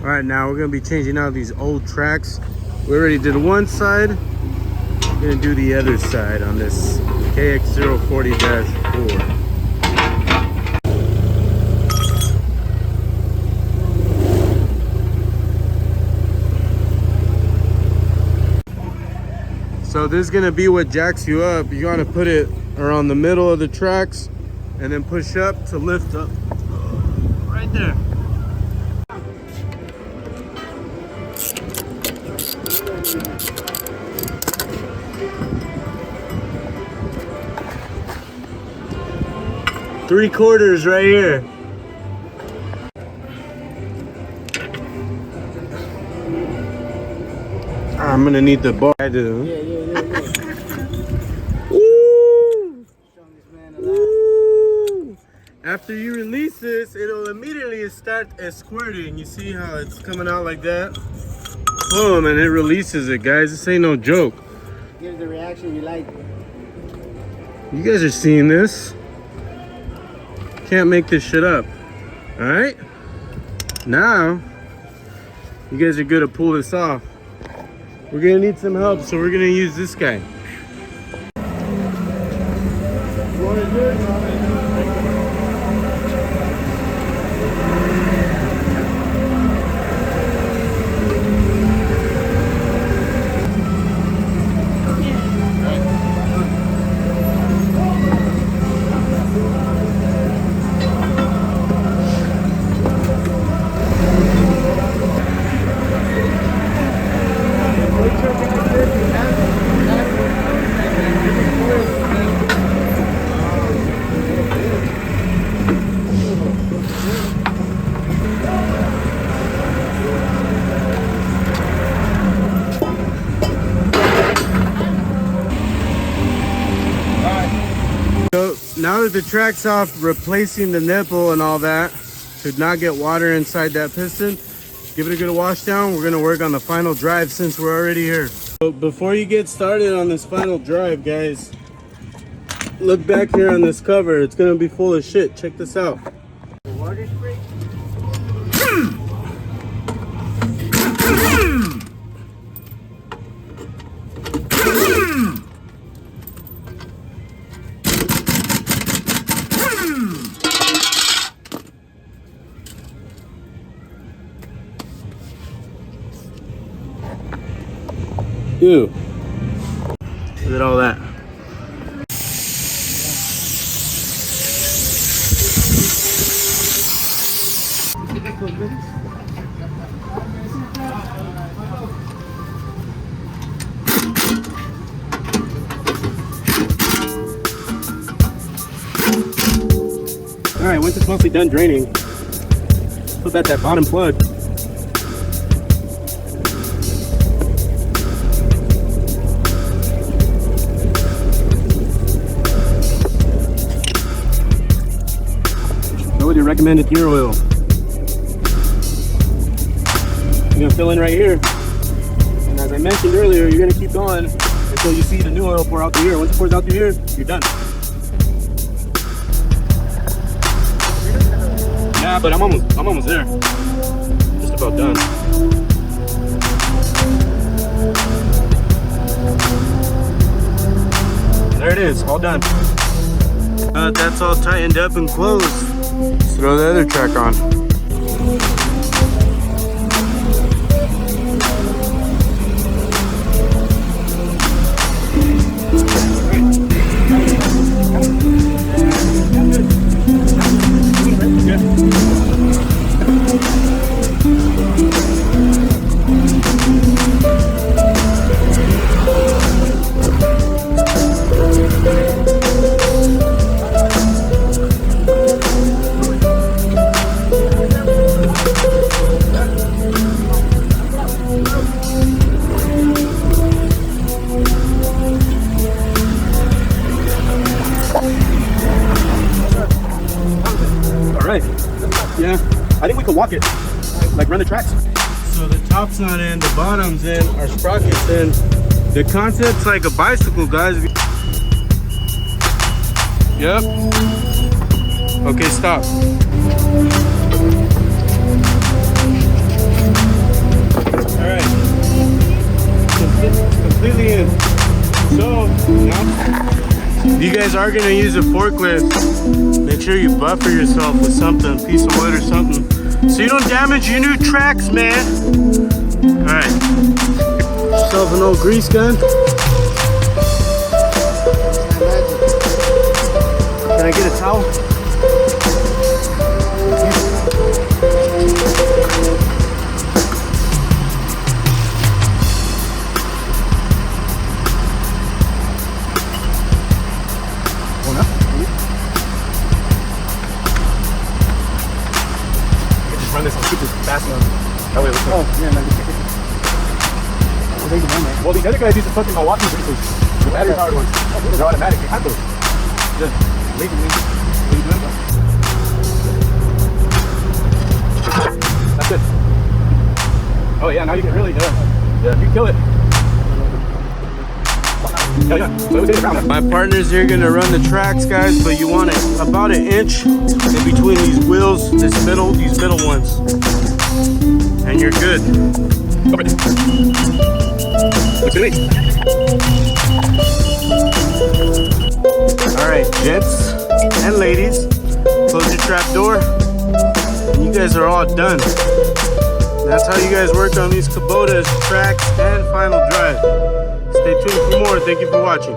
All right, now we're gonna be changing out these old tracks. We already did one side. We're gonna do the other side on this KX040-4. So this is gonna be what jacks you up. You gotta put it around the middle of the tracks and then push up to lift up. Right there. Three-quarters right here. I'm gonna need the bar. I do. Yeah. Woo! Woo! After you release this, it'll immediately start squirting. You see how it's coming out like that? Boom, and it releases it, guys. This ain't no joke. Give the reaction you like. You guys are seeing this. Can't make this shit up. All right? Now, you guys are good to pull this off. We're gonna need some help, so we're gonna use this guy. So now that the track's off, replacing the nipple and all that to not get water inside that piston, give it a good wash down. We're gonna work on the final drive since we're already here. So before you get started on this final drive, guys, look back here on this cover. It's gonna be full of shit. Check this out. Water spray? Ew. Look at all that. All right, once it's mostly done draining, put back that bottom plug. Go with your recommended gear oil. You're gonna fill in right here. And as I mentioned earlier, you're gonna keep going until you see the new oil pour out the ear. Once it pours out the ear, you're done. Yeah, but I'm almost there. Just about done. There it is, all done. That's all tightened up and closed. Let's throw the other track on. Yeah, I think we could walk it, like run the tracks. So the top's not in, the bottom's in, our sprocket's in. The concept's like a bicycle, guys. Yep. Okay, stop. If you guys are gonna use a forklift, make sure you buffer yourself with something, piece of wood or something, so you don't damage your new tracks, man. All right, yourself an old grease gun. Can I get a towel? Run this on super fast now. That way it looks like. Oh, yeah, man. Well, these other guys use the fucking Milwaukee greasers. The battery powered ones. They're automatic. They have those. Just leave it. What are you doing, bro? That's it. Oh, yeah, now you can really, yeah, you kill it. Yeah. So it was in the ground. My partner's here gonna run the tracks, guys, but you want it about an inch in between these wheels, these middle ones, and you're good. Over it. Looks good. All right, gents and ladies, close your trap door, and you guys are all done. That's how you guys work on these kubotas, tracks, and final drive. Stay tuned for more. Thank you for watching.